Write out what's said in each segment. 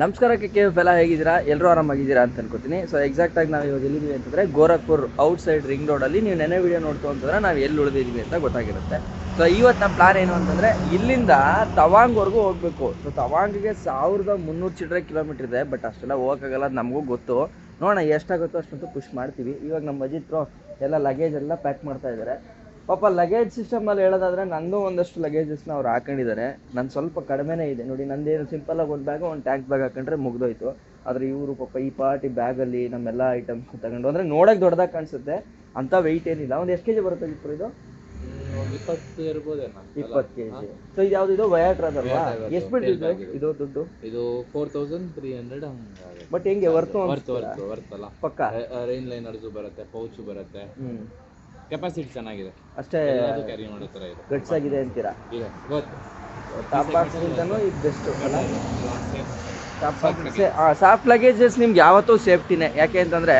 ನಮಸ್ಕಾರಕ್ಕೆ KF ಎಲ್ಲ ಹೇಗಿದ್ದೀರಾ? ಎಲ್ಲರೂ ಆರಾಮಾಗಿದ್ದೀರಾ ಅಂತ ಅನ್ಕೋತೀನಿ. ಸೊ ಎಕ್ಸಾಕ್ಟಾಗಿ ನಾವು ಇವಾಗ ಎಲ್ಲಿದ್ದೀವಿ ಅಂತಂದರೆ ಗೋರಖ್ಪುರ್ ಔಟ್ ಸೈಡ್ ರಿಂಗ್ ರೋಡಲ್ಲಿ. ನೀವು ನೆನೆ ವಿಡಿಯೋ ನೋಡ್ತು ಅಂತಂದರೆ ನಾವು ಎಲ್ಲಿ ಉಳಿದಿದ್ದೀವಿ ಅಂತ ಗೊತ್ತಾಗಿರುತ್ತೆ. ಸೊ ಇವತ್ತು ನಮ್ಮ ಪ್ಲಾನ್ ಏನು ಅಂತಂದರೆ ಇಲ್ಲಿಂದ ತವಾಂಗ್ವರೆಗೂ ಹೋಗಬೇಕು. ಸೊ ತವಾಂಗಿಗೆ 1300 ಚಿಲ್ಲರೆ ಕಿಲೋಮೀಟರ್ ಇದೆ. ಬಟ್ ಅಷ್ಟೆಲ್ಲ ಹೋಗೋಕ್ಕಾಗಲ್ಲ, ನಮಗೂ ಗೊತ್ತು. ನೋಡೋಣ ಎಷ್ಟಾಗುತ್ತೋ ಅಷ್ಟಂತೂ ಪುಷ್ ಮಾಡ್ತೀವಿ. ಇವಾಗ ನಮ್ಮ ಅಜಿತ್ರು ಎಲ್ಲ ಲಗೇಜ್ ಎಲ್ಲ ಪ್ಯಾಕ್ ಮಾಡ್ತಾ ಇದ್ದಾರೆ. ಪಾಪ ಲಗೇಜ್ ಸಿಸ್ಟಮಲ್ಲಿ ಹೇಳೋದಾದರೆ ನಂದು ಒಂದಷ್ಟು ಲಗೇಜಸ್ನ ಅವ್ರು ಹಾಕೊಂಡಿದ್ದಾರೆ. ನಾನು ಸ್ವಲ್ಪ ಕಡಿಮೆನೇ ಇದೆ ನೋಡಿ. ನಂದೇನು ಸಿಂಪಲಾಗಿ ಒಂದು ಬ್ಯಾಗು ಒಂದು ಟ್ಯಾಂಕ್ ಬ್ಯಾಗ್ ಹಾಕೊಂಡ್ರೆ ಮುಗ್ದೋಯ್ತು. ಆದರೆ ಇವರು ಪಾಪ ಈ ಪಾರ್ಟಿ ಬ್ಯಾಗಲ್ಲಿ ನಮ್ಮೆಲ್ಲ ಐಟಮ್ಸ್ ತಗೊಂಡು ಅಂದರೆ ನೋಡೋಕೆ ದೊಡ್ಡದಾಗಿ ಕಾಣಿಸುತ್ತೆ, ಅಂಥ ವೆಯ್ಟ್ ಏನಿಲ್ಲ. ಒಂದು ಎಷ್ಟು kg ಬರುತ್ತೆ ಇಪ್ಪರು? ಇದು 20 ಇರ್ಬೋದೇನೋ. 20 kg. ಸೊ ಇದು ಯಾವುದು? ಇದು ವಯಾಟ್ರಾದ ಅಲ್ವಾ? ಎಷ್ಟು ಬಿಡ್ತಿದೆ ಇದು ದುಡ್ಡು? ಇದು 4300 ಹಂಗಾಗುತ್ತೆ. ಬಟ್ ಹೆಂಗೆ ವರ್ತು ವರ್ತಲ್ಲ ಪಕ್ಕ? ರೈನ್ ಲೈನರ್ಸು ಬರುತ್ತೆ, ಪೌಚ್ ಬರುತ್ತೆ. ಕೆಪಾಸಿಟಿ ಚೆನ್ನಾಗಿದೆ ಅಷ್ಟೇ, ಕ್ಯಾರಿ ಮಾಡೋ ಥರ ಇದೆ. ಗಟ್ಸ್ ಆಗಿದೆ ಅಂತೀರಾ? ಇದೆ ಗೊತ್ತು. ಟಾಪ್ ಬಾಕ್ಸ್ಗಿಂತನೂ ಇದು ಬೆಸ್ಟ್ ಅಲ್ಲ? ಟಾಪ್ ಬಾಕ್ಸ್ ಸಾಫ್ಟ್ ಲಗೇಜಸ್ ನಿಮ್ಗೆ ಯಾವತ್ತೂ ಸೇಫ್ಟಿನೇ. ಯಾಕೆ ಅಂತಂದರೆ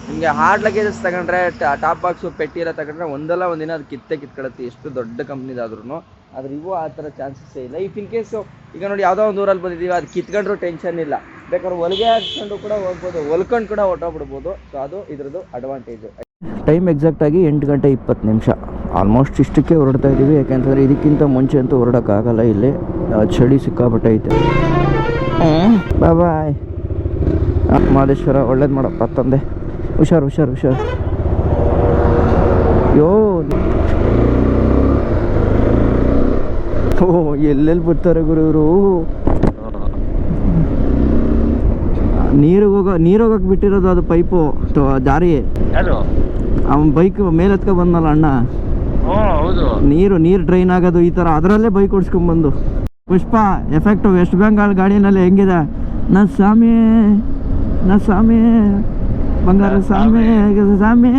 ನಿಮಗೆ ಹಾರ್ಡ್ ಲಗೇಜಸ್ ತಗೊಂಡ್ರೆ ಟಾಪ್ ಬಾಕ್ಸು ಪೆಟ್ಟಿ ಎಲ್ಲ ತಗೊಂಡ್ರೆ ಒಂದಲ್ಲ ಒಂದಿನ ಅದು ಕಿತ್ಕೊಳ್ಳುತ್ತೆ, ಎಷ್ಟು ದೊಡ್ಡ ಕಂಪ್ನಿದಾದ್ರೂ. ಆದರೆ ಇವು ಆ ಥರ ಚಾನ್ಸಸ್ಸೇ ಇಲ್ಲ. ಇಫ್ ಇನ್ ಕೇಸು ಈಗ ನೋಡಿ ಯಾವುದೋ ಒಂದು ಊರಲ್ಲಿ ಬಂದಿದ್ದೀವಿ, ಅದು ಕಿತ್ಕೊಂಡ್ರೂ ಟೆನ್ಷನ್ ಇಲ್ಲ, ಬೇಕಾದ್ರೆ ಹೊಲಿಗೆ ಹಾಕ್ಕೊಂಡು ಕೂಡ ಹೋಗ್ಬೋದು, ಹೊಲ್ಕೊಂಡು ಕೂಡ ಹೊಟ್ಟೋಗ್ಬಿಡ್ಬೋದು. ಸೊ ಅದು ಇದ್ರದ್ದು ಅಡ್ವಾಂಟೇಜು. ಟೈಮ್ ಎಕ್ಸಾಕ್ಟಾಗಿ 8 ಗಂಟೆ 20 ನಿಮಿಷ. ಆಲ್ಮೋಸ್ಟ್ ಇಷ್ಟಕ್ಕೆ ಹೊರಡ್ತಾ ಇದ್ದೀವಿ. ಯಾಕೆಂತಂದರೆ ಇದಕ್ಕಿಂತ ಮುಂಚೆ ಅಂತೂ ಹೊರಡೋಕ್ಕಾಗಲ್ಲ, ಇಲ್ಲಿ ಚಳಿ ಸಿಕ್ಕಾಪಟ್ಟೆ ಐತೆ. ಬಾಯ್ ಬಾಯ್ ಮಾದೇಶ್ವರ, ಒಳ್ಳೇದು ಮಾಡಪ್ಪ ತಂದೆ. ಹುಷಾರು. ಯೋ ಓ ಎಲ್ಲೆಲ್ಲಿ ಬರ್ತಾರೆ ಗುರು ಇವರು. ನೀರು ಹೋಗಕ್ಕೆ ಬಿಟ್ಟಿರೋದು ಅದು ಪೈಪು ದಾರಿ. ಅವನ ಬೈಕ್ ಮೇಲೆ ಎತ್ಕೊ ಬಂದಲ್ಲ ಅಣ್ಣ, ನೀರು ಡ್ರೈನ್ ಆಗೋದು ಈ ಥರ, ಅದರಲ್ಲೇ ಬೈಕ್ ಓಡಿಸ್ಕೊಂಡ್ಬಂದು. ಪುಷ್ಪ ಎಫೆಕ್ಟು ವೆಸ್ಟ್ ಬೆಂಗಾಲ್ ಗಾಡಿನಲ್ಲಿ ಹೆಂಗಿದೆ? ನ ಸ್ವಾಮಿ ಬಂಗಾರ ಸ್ವಾಮಿ ಸ್ವಾಮಿ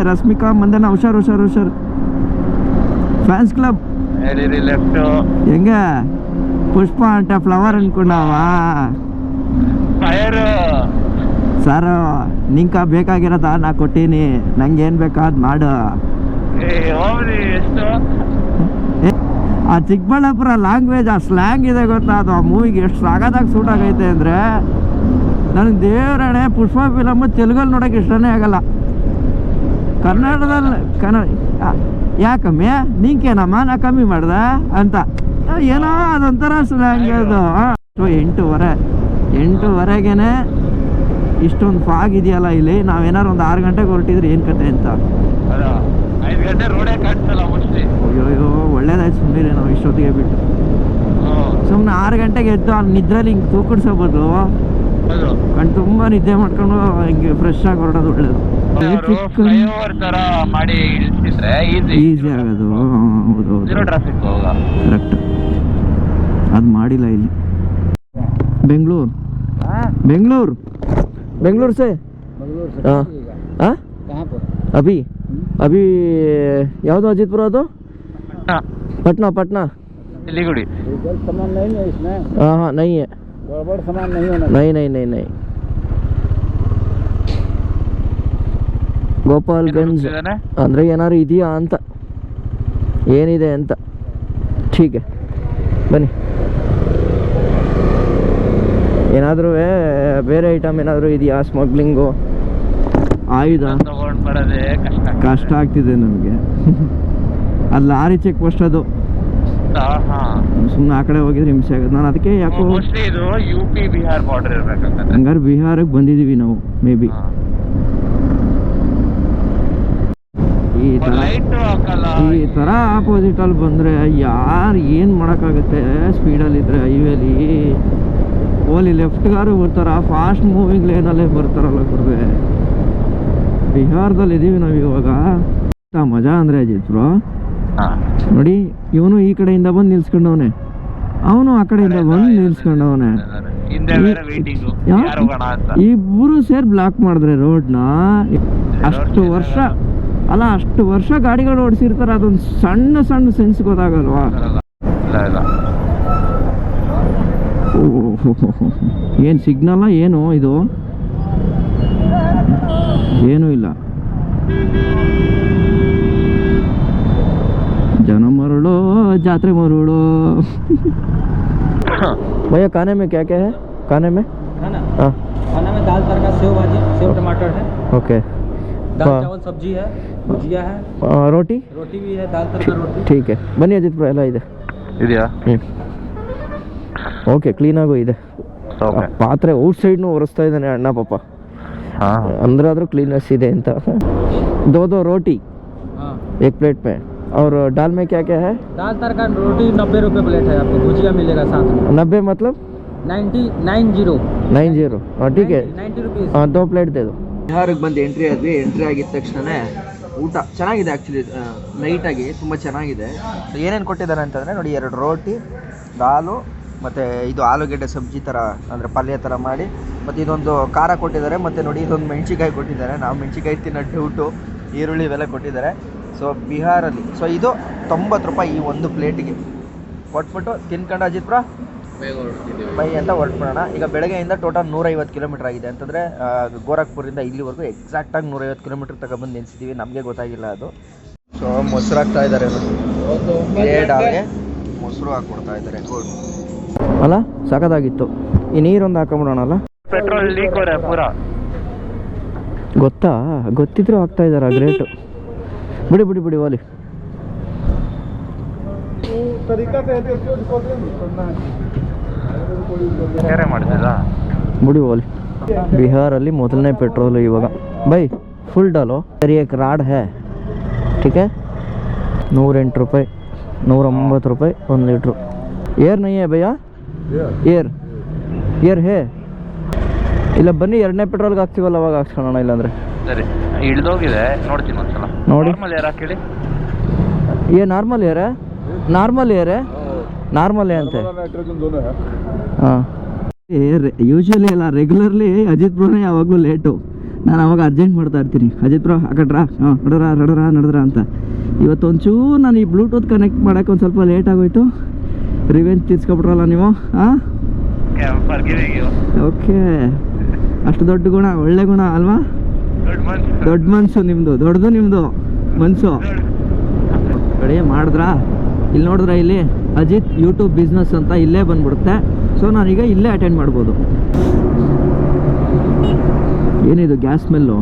ರಶ್ಮಿಕಾ ಮಂದನ. ಹುಷಾರು ಫ್ಯಾನ್ಸ್ ಕ್ಲಬ್ ಹೆಂಗೆ? ಪುಷ್ಪ ಅಂತ ಫ್ಲವರ್ ಅನ್ಕೊಂಡವ ಸರ್. ನಿಂಕ ಬೇಕಾಗಿರೋದ ನಾ ಕೊಟ್ಟೀನಿ, ನಂಗೆ ಏನು ಬೇಕಾದ್ ಮಾಡು. ಆ ಚಿಕ್ಕಬಳ್ಳಾಪುರ ಲ್ಯಾಂಗ್ವೇಜ್, ಆ ಸ್ಲ್ಯಾಂಗ್ ಇದೆ ಗೊತ್ತಾ, ಅದು ಆ ಮೂವಿಗೆ ಎಷ್ಟು ಸಾಗದಾಗ ಸೂಟ್ ಆಗೈತೆ ಅಂದರೆ ನನಗೆ ದೇವರಣೆ ಪುಷ್ಪ ಫಿಲಮ್ ತೆಲುಗಲ್ಲಿ ನೋಡೋಕೆ ಇಷ್ಟನೇ ಆಗಲ್ಲ. ಕನ್ನಡ ಯಾಕಮ್ಮಿ ನಿಂಕೇನಮ್ಮ ನಾ ಕಮ್ಮಿ ಮಾಡ್ದೆ ಅಂತ ಏನೋ ಅದೊಂಥರ ಸ್ಲ್ಯಾಂಗ್ ಅದು. 8:15ಗೆ ಇಷ್ಟೊಂದು ಫಾಗ್ ಇದೆಯಲ್ಲ ಇಲ್ಲಿ. ನಾವೇನಾರು ಒಂದು 6 ಗಂಟೆಗೆ ಹೊರಟಿದ್ರೆ ಏನು ಕತೆ ಅಂತ. ಅಯ್ಯೋ ಒಳ್ಳೇದಾಯ್ತು ಸುಮ್ಮನೆ ನಾವು ಇಷ್ಟೊತ್ತಿಗೆ ಬಿಟ್ಟು. ಸುಮ್ಮನೆ 6 ಗಂಟೆಗೆ ಎದ್ದು ಆ ನಿದ್ರಲ್ಲಿ ಹಿಂಗೆ ತೂಕಡಿಸೋಬೋದು, ಕಣ್ಣು ತುಂಬ ನಿದ್ದೆ ಮಾಡ್ಕೊಂಡು ಹಿಂಗೆ ಫ್ರೆಶ್ ಆಗಿ ಹೊರಡೋದು ಒಳ್ಳೇದು. ಈಸಿ ಆಗೋದು. ಹೌದು ಕರೆಕ್ಟ್, ಅದು ಮಾಡಿಲ್ಲ ಇಲ್ಲಿ. ಬೆಂಗಳೂರು से हाँ अभी ಯಾವುದು ಅಜಿತ್ಪುರ? ಅದು पटना सिलीगुड़ी। सामान नहीं है इसमें? हाँ नहीं है, गड़बड़ सामान नहीं होना। नहीं ಗೋಪಾಲ್ಗಂಜ್ ಅಂದರೆ ಏನಾದ್ರು ಇದೆಯಾ ಅಂತ, ಏನಿದೆ ಅಂತ. ठीक है ಬನ್ನಿ. ಏನಾದರೂ ಬೇರೆ ಐಟಮ್ ಏನಾದರೂ ಇದೆಯಾ? ಸ್ಮಗ್ಲಿಂಗು, ಆಯುಧ ಕಷ್ಟ ಆಗ್ತಿದೆ ನಮಗೆ. ಅದು ಲಾರಿ ಚೆಕ್ ಪೋಸ್ಟ್, ಅದು ಸುಮ್ಮನೆ ಆ ಕಡೆ ಹೋಗಿದ್ರೆ ಹಿಂಸೆ ಆಗುತ್ತೆ. ನಾನು ಅದಕ್ಕೆ ಯಾಕೋ UP ಬಿಹಾರ್ ಬಾರ್ಡರ್ ಇರಬೇಕಂತ. ಹಂಗಾರೆ ಬಿಹಾರಕ್ಕೆ ಬಂದಿದ್ದೀವಿ ನಾವು ಮೇ ಬಿ. ಈ ಥರ ಆಪೋಸಿಟಲ್ಲಿ ಬಂದರೆ ಯಾರು ಏನು ಮಾಡೋಕ್ಕಾಗುತ್ತೆ? ಸ್ಪೀಡಲ್ಲಿದ್ದರೆ ಹೈವೇಲಿ ಓಲಿ ಲೆಫ್ಟ್ಗಾರು ಬರ್ತಾರ, ಫಾಸ್ಟ್ ಮೂವಿಂಗ್ ಲೇನಲ್ಲೇ ಬರ್ತಾರಲ್ಲ ಗುರುವೆ. ಬಿಹಾರದಲ್ಲಿ ಇದ್ದೀವಿ ನಾವು ಇವಾಗ. ಮಜಾ ಅಂದರೆ ಅಜಿತ್ರು ನೋಡಿ, ಇವನು ಈ ಕಡೆಯಿಂದ ಬಂದು ನಿಲ್ಸ್ಕೊಂಡವನೆ, ಅವನು ಆ ಕಡೆಯಿಂದ ಬಂದು ನಿಲ್ಸ್ಕೊಂಡವನೆ. ಇಬ್ಬರು ಸೇರಿ ಬ್ಲಾಕ್ ಮಾಡಿದ್ರೆ ರೋಡ್ನ. ಅಷ್ಟು ವರ್ಷ ಗಾಡಿಗಳು ಓಡಿಸಿರ್ತಾರೆ, ಅದೊಂದು ಸಣ್ಣ ಸೆನ್ಸ್ ಗೊತ್ತಾಗಲ್ವಾ? ಏನು ಸಿಗ್ನಲ್ಲ ಏನು ಇದು? ಏನೂ ಇಲ್ಲ. ಜನ ಮರುಳು ಜಾತ್ರೆ ಮರುಳು भैया खाने में क्या क्या है? खाने में है ना, हाँ खाना में दाल तड़का, सेव भाजी, सेव टमाटर है, ओके दाल हाँ। चावल सब्जी है, भुजिया है, रोटी रोटी भी है, दाल तड़का रोटी। ठीक है ಬನ್ನಿ ಅಜಿತ್ ಬ್ರೋ ಎಲ್ಲ ಇದೆ ಇದೆಯಾ? ಓಕೆ ಕ್ಲೀನಾಗೂ ಇದೆ ಆ ಪಾತ್ರೆ ಔಟ್ ಸೈಡ್ನು ಒರೆಸ್ತಾ ಇದ್ದಾನೆ ಅಣ್ಣ ಪಾಪ ಹಾಂ ಅಂದ್ರಾದ್ರೂ ಕ್ಲೀನೆಸ್ ಇದೆ ಅಂತ दो रोटी हाँ, एक प्लेट में और दाल में क्या क्या है? दाल तड़का रोटी 90 रुपये प्लेट है, आपको भुजिया मिलेगा साथ में 90 मतलब 90 90 हाँ ठीक है 90 रुपीज़। हाँ 2 प्लेट दे दो ಬಿಹಾರಿಗೆ ಬಂದು ಎಂಟ್ರಿ ಆದ್ವಿ. ಎಂಟ್ರಿ ಆಗಿದ ತಕ್ಷಣನೇ ಊಟ ಚೆನ್ನಾಗಿದೆ ಆ್ಯಕ್ಚುಲಿ, ನೈಟಾಗಿ ತುಂಬ ಚೆನ್ನಾಗಿದೆ. ಏನೇನು ಕೊಟ್ಟಿದ್ದಾರೆ ಅಂತಂದರೆ ನೋಡಿ, 2 ರೋಟಿ, ದಾಲು ಮತ್ತು ಇದು ಆಲೂಗೆಡ್ಡೆ ಸಬ್ಜಿ ಥರ ಅಂದರೆ ಪಲ್ಯ ಥರ ಮಾಡಿ, ಮತ್ತು ಇದೊಂದು ಖಾರ ಕೊಟ್ಟಿದ್ದಾರೆ, ಮತ್ತು ನೋಡಿ ಇದೊಂದು ಮೆಣಸಿಕಾಯಿ ಕೊಟ್ಟಿದ್ದಾರೆ. ನಾವು ಮೆಣಸಿಕಾಯಿ ತಿನ್ನೋ ಡೌಟು, ಈರುಳ್ಳಿ ಇವೆಲ್ಲ ಕೊಟ್ಟಿದ್ದಾರೆ. ಸೊ ಬಿಹಾರಲ್ಲಿ ಸೊ ಇದು 90 ರೂಪಾಯಿ ಈ ಒಂದು ಪ್ಲೇಟಿಗೆ ಕೊಟ್ಬಿಟ್ಟು ತಿನ್ಕೊಂಡು ಅಜಿತ್ ಬ್ರೋ ಬೈ ಅಂತ ಹೊರಟ್ಬಿಡೋಣ. ಈಗ ಬೆಳಗ್ಗೆಯಿಂದ ಟೋಟಲ್ 150 ಕಿಲೋಮೀಟರ್ ಆಗಿದೆ ಅಂತಂದರೆ ಗೋರಖ್ಪುರಿಂದ ಇಲ್ಲಿವರೆಗೂ ಎಕ್ಸಾಕ್ಟಾಗಿ 150 ಕಿಲೋಮೀಟರ್ ತಗೊಬಂದು ನೆನೆಸಿದ್ದೀವಿ, ನಮಗೆ ಗೊತ್ತಾಗಿಲ್ಲ ಅದು. ಸೊ ಮೊಸರು ಹಾಕ್ತಾ ಇದ್ದಾರೆ, ಏಡಾಗೆ ಮೊಸರು ಹಾಕ್ಕೊಡ್ತಾ ಇದ್ದಾರೆ. ಗುಡ್ ಅಲ್ಲ, ಸಖತ್ತಾಗಿತ್ತು. ಈ ನೀರೊಂದು ಹಾಕೊಂಬಿಡೋಣಲ್ಲ. ಪೆಟ್ರೋಲ್ ಲೀಕ್ हो रहा है पूरा. ಗೊತ್ತಾ, ಗೊತ್ತಿದ್ರು ಹಾಕ್ತಾ ಇದ್ದಾರೆ, ಗ್ರೇಟು. ಬಿಡಿ ಬಿಡಿ ಬಿಡಿ ಓಲಿ. ಬಿಡಿ ಓಲಿ. ಬಿಹಾರಲ್ಲಿ ಮೊದಲನೇ ಪೆಟ್ರೋಲು ಇವಾಗ. ಬೈ ಫುಲ್ ಡಾಲು ಸರಿ, एक ರಾಡ್ है ठीक है, 108 ರೂಪಾಯಿ, 109 ರೂಪಾಯಿ 1 ಲೀಟ್ರು. ಏರ್ ನೈ ಹೇ ಭಯ್ಯ, ಏರ್ ಹೇ ಇಲ್ಲ. ಬನ್ನಿ 2ನೇ ಪೆಟ್ರೋಲ್ಗೆ ಹಾಕ್ತೀವಲ್ಲ ಅವಾಗ ಹಾಕ್ಸ್ಕೊಳ್ಳೋಣ, ಇಲ್ಲಾಂದ್ರೆ ಸರಿ ಇಳ್ದೋಗಿದೆ, ನೋಡ್ತೀನಿ ಒಂದ್ಸಲ. ನೋಡಿ ನಾರ್ಮಲ್ ಏರ್ ಹಾಕಿ. ये नॉर्मल एयर है, नॉर्मल एयर है, नॉर्मल है अंते ಹಾಂ. ಯೂಶ್ವಲಿ ಎಲ್ಲ ರೆಗ್ಯುಲರ್ಲಿ ಅಜಿತ್ ಬ್ರೋನೇ ಯಾವಾಗಲೂ ಲೇಟು. ನಾನು ಅವಾಗ ಅರ್ಜೆಂಟ್ ಮಾಡ್ತಾ ಇರ್ತೀನಿ, ಅಜಿತ್ ಬ್ರೋ ಹಾಕಟ್ರಾ, ಹಾಂ ನಡದ್ರ ಅಂತ. ಇವತ್ತು ಒಂಚೂರು ನಾನು ಈ ಬ್ಲೂಟೂತ್ ಕನೆಕ್ಟ್ ಮಾಡೋಕ್ಕೆ ಒಂದು ಸ್ವಲ್ಪ ಲೇಟ್ ಆಗೋಯ್ತು. ರಿವೆಂಜ್ ತೀರ್ಸ್ಕೊಬಿಟ್ರಲ್ಲ ನೀವು. ಹಾಂ ಓಕೆ, ಅಷ್ಟು ದೊಡ್ಡ ಗುಣ, ಒಳ್ಳೆ ಗುಣ ಅಲ್ವಾ? ದೊಡ್ಡ ಮನಸ್ಸು ನಿಮ್ಮದು, ದೊಡ್ಡದು ನಿಮ್ಮದು ಮನಸ್ಸು. ಕಡೆ ಮಾಡಿದ್ರಾ? ಇಲ್ಲಿ ನೋಡಿದ್ರ, ಇಲ್ಲಿ ಅಜಿತ್ ಯೂಟ್ಯೂಬ್ ಬಿಸ್ನೆಸ್ ಅಂತ ಇಲ್ಲೇ ಬಂದ್ಬಿಡುತ್ತೆ. ಸೊ ನಾನೀಗ ಇಲ್ಲೇ ಅಟೆಂಡ್ ಮಾಡ್ಬೋದು. ಏನಿದು ಗ್ಯಾಸ್ ಸ್ಮೆಲ್ಲು?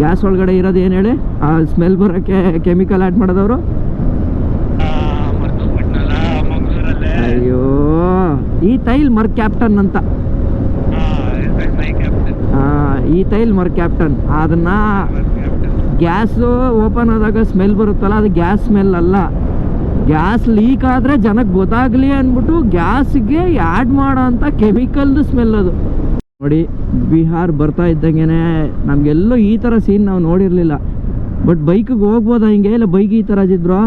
ಗ್ಯಾಸ್ ಒಳಗಡೆ ಇರೋದು ಏನು ಹೇಳಿ? ಆ ಸ್ಮೆಲ್ ಬರೋಕ್ಕೆ ಕೆಮಿಕಲ್ ಆ್ಯಡ್ ಮಾಡೋದವರು. ಅಯ್ಯೋ, ಈ ತೈಲ್ ಮರ್ ಕ್ಯಾಪ್ಟನ್ ಅಂತ. ಈ ತೈಲ್ ಮರ್ ಕ್ಯಾಪ್ಟನ್, ಅದನ್ನ ಗ್ಯಾಸು ಓಪನ್ ಆದಾಗ ಸ್ಮೆಲ್ ಬರುತ್ತಲ್ಲ, ಅದು ಗ್ಯಾಸ್ ಸ್ಮೆಲ್ ಅಲ್ಲ. ಗ್ಯಾಸ್ ಲೀಕ್ ಆದರೆ ಜನಕ್ಕೆ ಗೊತ್ತಾಗಲಿ ಅಂದ್ಬಿಟ್ಟು ಗ್ಯಾಸ್ಗೆ ಆ್ಯಡ್ ಮಾಡೋ ಅಂಥ ಕೆಮಿಕಲ್ದು ಸ್ಮೆಲ್ ಅದು. ನೋಡಿ, ಬಿಹಾರ್ ಬರ್ತಾ ಇದ್ದಂಗೆ ನಮಗೆಲ್ಲೋ ಈ ಥರ ಸೀನ್ ನಾವು ನೋಡಿರಲಿಲ್ಲ. ಬಟ್ ಬೈಕಿಗೆ ಹೋಗ್ಬೋದಾ ಹಿಂಗೆ? ಇಲ್ಲ ಬೈಕ್ ಈ ಥರ ಅಜಿತ್ ಬ್ರೋ?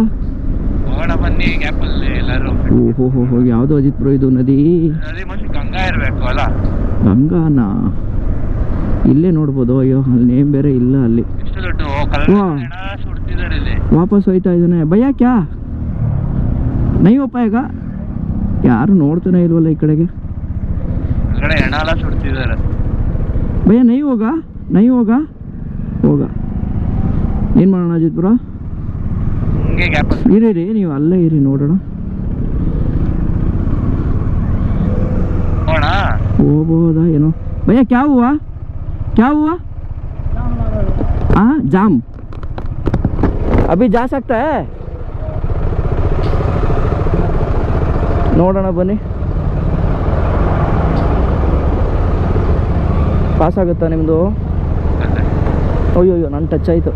ಓಹೋ ಯಾವುದು ಅಜಿತ್ ಬ್ರೋ ಇದು? ನದಿ ಗಂಗಾ ಇರಬೇಕು ಅಲ್ಲ? ಗಂಗಾನಾ? ಇಲ್ಲೇ ನೋಡ್ಬೋದು. ಅಯ್ಯೋ, ಅಲ್ಲಿ ನೇಮ್ ಬೇರೆ ಇಲ್ಲ ಅಲ್ಲಿ. ವಾಪಸ್ ಹೋಯ್ತಾ ಇದ್ದಾನೆ ಭಯ್ಯ. ಕ್ಯಾ ನೈ ಹೋಪಾಯಗ? ಯಾರು ನೋಡ್ತಾನೆ ಇಲ್ವಲ್ಲ ಈ ಕಡೆಗೆ. ಭಯ್ಯ ನೈ ಹೋಗ, ಹೋಗ. ಏನು ಮಾಡೋಣ ಅಜಿತ್ ಬ್ರೋ? ಇರಿ, ನೀವು ಅಲ್ಲೇ ಇರಿ, ನೋಡೋಣ. ಹೋಗ್ಬೋದಾ ಏನೋ? ಭಯ್ಯ ಕ್ಯಾ ಹುವಾ? हाँ जाम अभी जा सकता है? ನೋಡೋಣ ಬನ್ನಿ. ಪಾಸ್ ಆಗುತ್ತಾ ನಿಮ್ಮದು? ಅಯ್ಯೋ ನಾನು ಟಚ್ ಆಯಿತು.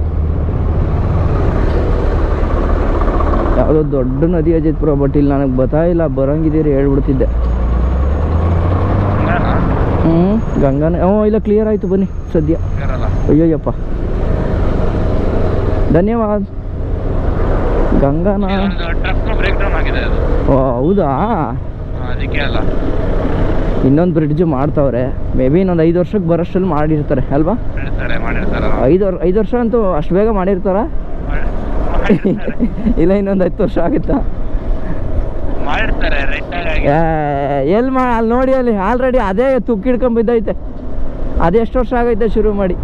ಯಾವುದೋ ದೊಡ್ಡ ನದಿ ಅಜಿತ್ ಬ್ರೋ, ಬಟ್ ಇಲ್ಲಿ ನನಗೆ ಗೊತ್ತಾಯಿಲ್ಲ. ಬರೋಂಗಿದ್ದೀರಿ ಹೇಳ್ಬಿಡ್ತಿದ್ದೆ. ಗಂಗಾನೇ? ಇಲ್ಲ, ಕ್ಲಿಯರ್ ಆಯಿತು ಬನ್ನಿ ಸದ್ಯ. ಅಯ್ಯೋಯ್ಯಪ್ಪ, ಧನ್ಯವಾದ. ಗಂಗಾನ? ಓ ಹೌದಾ? ಇನ್ನೊಂದು ಬ್ರಿಡ್ಜ್ ಮಾಡ್ತಾವ್ರೆ. ಮೇ ಬಿ ಇನ್ನೊಂದು 5 ವರ್ಷಕ್ಕೆ ಬರೋಷ್ಟಲ್ಲಿ ಮಾಡಿರ್ತಾರೆ ಅಲ್ವಾ? 5 ವರ್ಷ ಅಂತೂ ಅಷ್ಟು ಬೇಗ ಮಾಡಿರ್ತಾರ? ಇಲ್ಲ ಇನ್ನೊಂದು 10 ವರ್ಷ ಆಗುತ್ತಾ? ಎಲ್ಲಿ ಅಲ್ಲಿ ನೋಡಿ, ಅಲ್ಲಿ ಆಲ್ರೆಡಿ ಅದೇ ತುಕ್ಕಿಡ್ಕೊಂಡ್ ಬಿದ್ದೈತೆ. ಅದೆಷ್ಟು ವರ್ಷ ಆಗೈತೆ ಶುರು ಮಾಡಿ?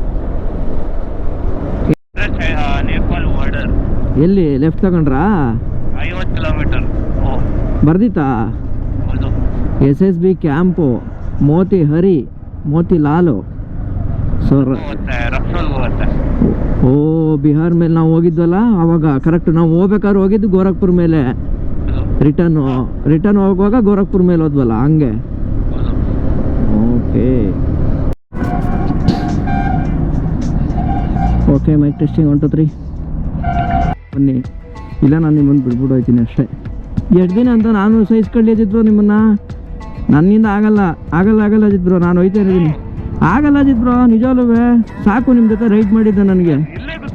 ಎಲ್ಲಿ ಲೆಫ್ಟ್ ತಗೊಂಡ್ರಾ? 50 ಕಿಲೋಮೀಟರ್. ಬರ್ದಿತ್ತಾ? ಹೌದು. SSB ಕ್ಯಾಂಪು, ಮೋತಿ ಹರಿ, ಮೋತಿ ಲಾಲು. ಸೊ ಹೋಗುತ್ತೆ, ರಕ್ಸೋಲ್ಗೆ ಹೋಗುತ್ತೆ. ಓ ಬಿಹಾರ್ ಮೇಲೆ ನಾವು ಹೋಗಿದ್ವಲ್ಲ ಅವಾಗ ಕರೆಕ್ಟ್ ನಾವು ಹೋಗ್ಬೇಕಾದ್ರೆ ಹೋಗಿದ್ದು ಗೋರಖ್ಪುರ್ ಮೇಲೆ, ರಿಟರ್ನ್ ಹೋಗುವಾಗ ಗೋರಖ್ಪುರ್ ಮೇಲೆ ಹೋದ್ವಲ್ಲ ಹಂಗೆ. ಓಕೆ ಮೈಕ್ ಟೆಸ್ಟಿಂಗ್ 1 2 3 ಬನ್ನಿ. ಇಲ್ಲ ನಾನು ನಿಮ್ಮನ್ನು ಬಿಡ್ಬಿಟ್ಟು ಹೋಗ್ತೀನಿ ಅಷ್ಟೇ. ಎಷ್ಟು ದಿನ ಅಂತ ನಾನು ಸಹಿಸ್ಕೊಳ್ಳಿದ್ರು ನಿಮ್ಮನ್ನು. ನನ್ನಿಂದ ಆಗಲ್ಲ ಅಜಿತ್ ಬ್ರೋ, ನಾನು ಹೋಯ್ತಾ ಇದ್ದೀನಿ. ಆಗಲ್ಲ ಅಜಿತ್ ಬ್ರೋ, ನಿಜವಲ್ಲೂ ಸಾಕು ನಿಮ್ಮ ಜೊತೆ ರೈಡ್ ಮಾಡಿದ್ದೆ ನನಗೆ. ಇಲ್ಲ